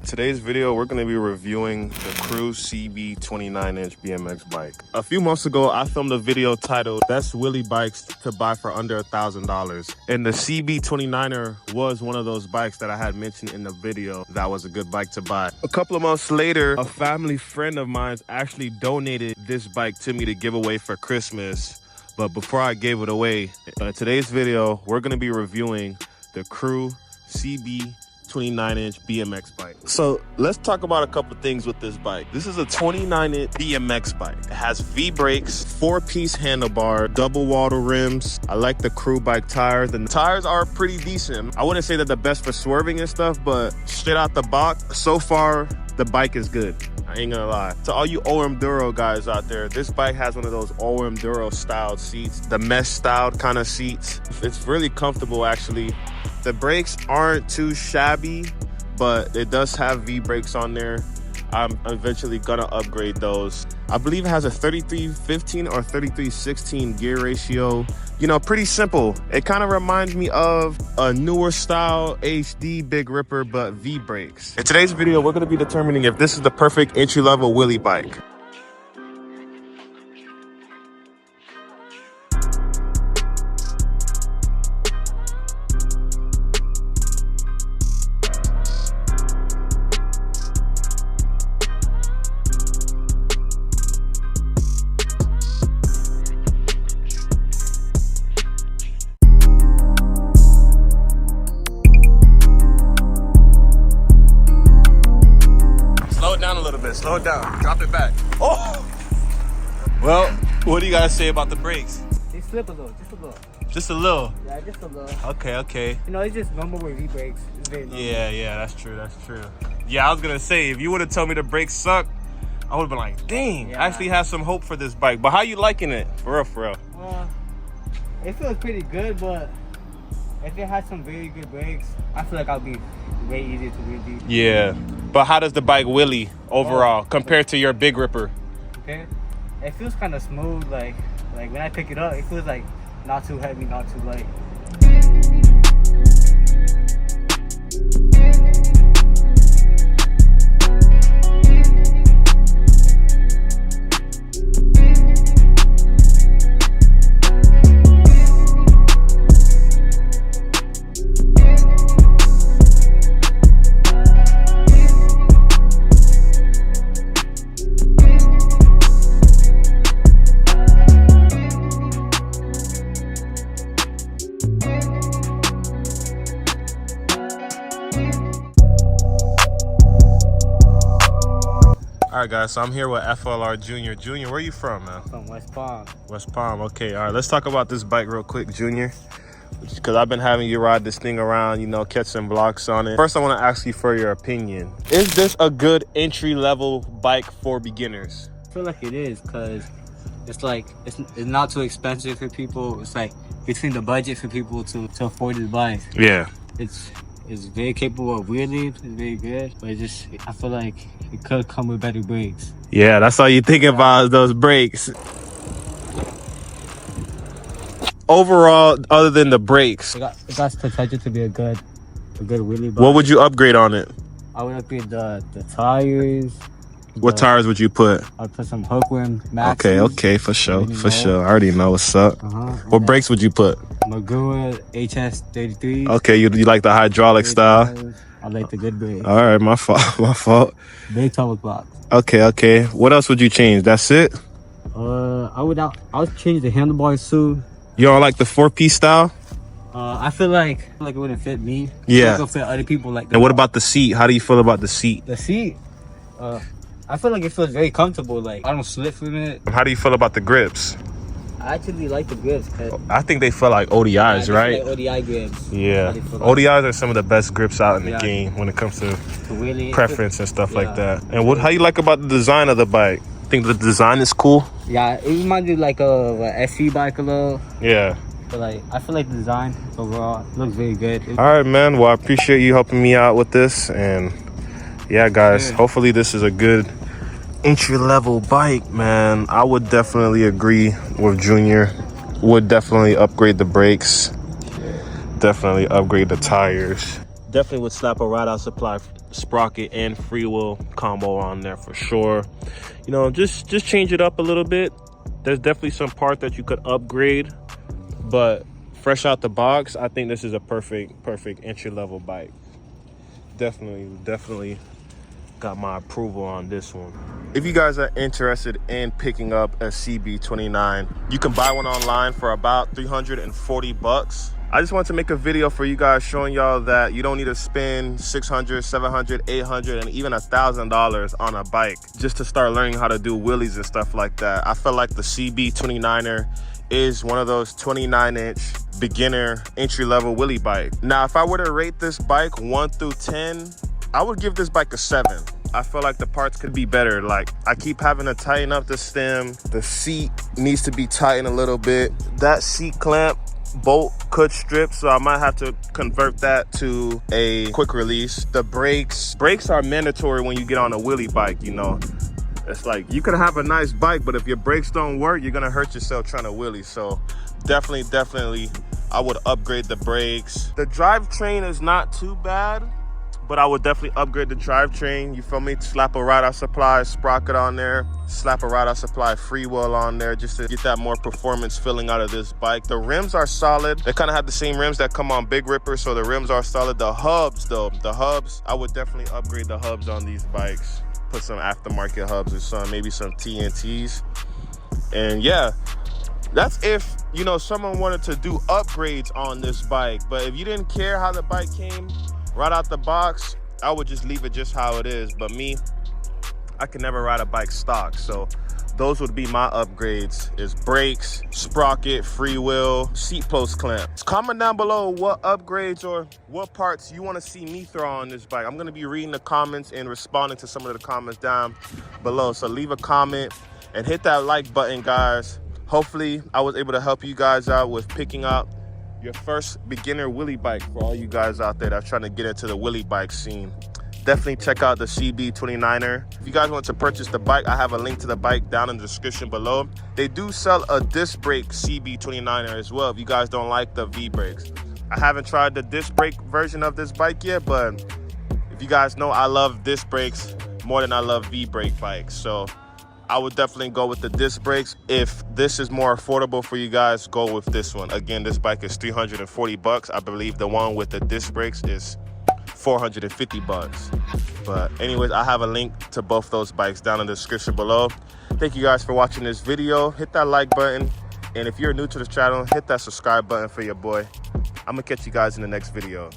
Today's video, we're going to be reviewing the Crew CB29-inch BMX bike. A few months ago, I filmed a video titled Best Wheelie Bikes to Buy for Under $1,000. And the CB29er was one of those bikes that I had mentioned in the video that was a good bike to buy. A couple of months later, a family friend of mine actually donated this bike to me to give away for Christmas. But before I gave it away, in today's video, we're going to be reviewing the Crew CB29-inch BMX bike. So let's talk about a couple things with this bike. This is a 29-inch BMX bike. It has V brakes, 4-piece handlebar, double wattle rims. I like the Crew bike tires, and the tires are pretty decent. I wouldn't say they're the best for swerving and stuff, but straight out the box, so far the bike is good. I ain't gonna lie. To all you Enduro guys out there, this bike has one of those Enduro styled seats, the mesh styled kind of seats. It's really comfortable actually. The brakes aren't too shabby, but it does have V brakes on there. I'm eventually gonna upgrade those. I believe it has a 3315 or 3316 gear ratio. You know, pretty simple. It kind of reminds me of a newer style HD Big Ripper, but V brakes. In today's video, we're gonna be determining if this is the perfect entry-level wheelie bike. Slow it down, drop it back. Oh! Well, what do you guys say about the brakes? They slip a little, just a little. Just a little? Yeah, just a little. Okay. You know, it's just normal with V-brakes. It's very normal. Yeah, that's true. Yeah, I was gonna say, if you would have told me the brakes suck, I would have been like, dang, I actually have some hope for this bike. But how you liking it? For real. It feels pretty good, but if it had some very good brakes, I feel like I'll be way easier to wheelie. Yeah, but how does the bike wheelie overall compared to your Big Ripper? Okay, it feels kind of smooth. Like when I pick it up, it feels like not too heavy, not too light. All right, guys, so I'm here with FLR Junior. Junior, where are you from, man? From West Palm. West Palm, okay. All right, let's talk about this bike real quick, Junior, because I've been having you ride this thing around, you know, catch some blocks on it. First, I want to ask you for your opinion. Is this a good entry-level bike for beginners? I feel like it is, because it's like, it's not too expensive for people. It's like between the budget for people to afford this bike. Yeah. It's very capable of wheelie. It's very good, but I feel like it could come with better brakes. Yeah, that's all you think about is those brakes. Overall, other than the brakes, It got potential to be a good wheelie bike. what would you upgrade on it? I would upgrade the tires. What tires would you put? I'd put some hookworm maxes. Okay, for sure. I already know what's up. What brakes would you put? Magura HS33. Okay, you like the hydraulic style? I like the good brakes. All right, my fault. Big towel blocks. Okay. What else would you change? That's it? I would change the handlebars too. You don't like the 4-piece style? I feel like it wouldn't fit me. Yeah. It would fit other people like that. And what about the seat? How do you feel about the seat? The seat? I feel like it feels very comfortable. Like, I don't slip from it. How do you feel about the grips? I actually like the grips. I think they feel like ODIs, right? Like ODI grips. Yeah. ODIs are some of the best grips out in the game when it comes to wheelie, preference and stuff like that. And how you like about the design of the bike? Think the design is cool? Yeah, it reminds me like of an SV bike a little. Yeah. But like, I feel like the design overall looks very good. All right, man. Well, I appreciate you helping me out with this. And yeah, guys, hopefully this is a good entry-level bike, man. I would definitely agree with Junior. Would definitely upgrade the brakes. Definitely upgrade the tires. Definitely would slap a ride-out supply sprocket and freewheel combo on there for sure. You know, just change it up a little bit. There's definitely some part that you could upgrade, but fresh out the box, I think this is a perfect entry-level bike. Definitely got my approval on this one. If you guys are interested in picking up a CB29, you can buy one online for about 340 bucks. I just wanted to make a video for you guys showing y'all that you don't need to spend $600, $700, $800, and even $1,000 on a bike just to start learning how to do wheelies and stuff like that. I feel like the CB29er is one of those 29-inch beginner entry-level wheelie bike. Now, if I were to rate this bike 1 through 10, I would give this bike a 7. I feel like the parts could be better. Like, I keep having to tighten up the stem. The seat needs to be tightened a little bit. That seat clamp bolt could strip, so I might have to convert that to a quick release. The brakes are mandatory when you get on a wheelie bike, you know. It's like, you could have a nice bike, but if your brakes don't work, you're gonna hurt yourself trying to wheelie. So definitely, I would upgrade the brakes. The drivetrain is not too bad, but I would definitely upgrade the drivetrain. You feel me? Slap a ride-out supply sprocket on there, slap a ride-out supply freewheel on there, just to get that more performance feeling out of this bike. The rims are solid. They kind of have the same rims that come on Big Ripper, so the rims are solid. The hubs, though, I would definitely upgrade the hubs on these bikes. Put some aftermarket hubs or maybe some TNTs. And yeah, that's if, you know, someone wanted to do upgrades on this bike. But if you didn't care how the bike came right out the box, I would just leave it just how it is. But me, I can never ride a bike stock, so those would be my upgrades: is brakes, sprocket, freewheel, seat post clamp. Comment down below what upgrades or what parts you want to see me throw on this bike. I'm going to be reading the comments and responding to some of the comments down below, so leave a comment and hit that like button, guys. Hopefully I was able to help you guys out with picking up your first beginner wheelie bike for all you guys out there that's trying to get into the wheelie bike scene. Definitely check out the CB29er. If you guys want to purchase the bike, I have a link to the bike down in the description below. They do sell a disc brake CB29er as well if you guys don't like the V brakes. I haven't tried the disc brake version of this bike yet, but if you guys know, I love disc brakes more than I love V brake bikes. So I would definitely go with the disc brakes. If this is more affordable for you guys, go with this one. Again, this bike is 340 bucks. I believe the one with the disc brakes is 450 bucks. But anyways, I have a link to both those bikes down in the description below. Thank you guys for watching this video. Hit that like button. And if you're new to the channel, hit that subscribe button for your boy. I'm gonna catch you guys in the next video.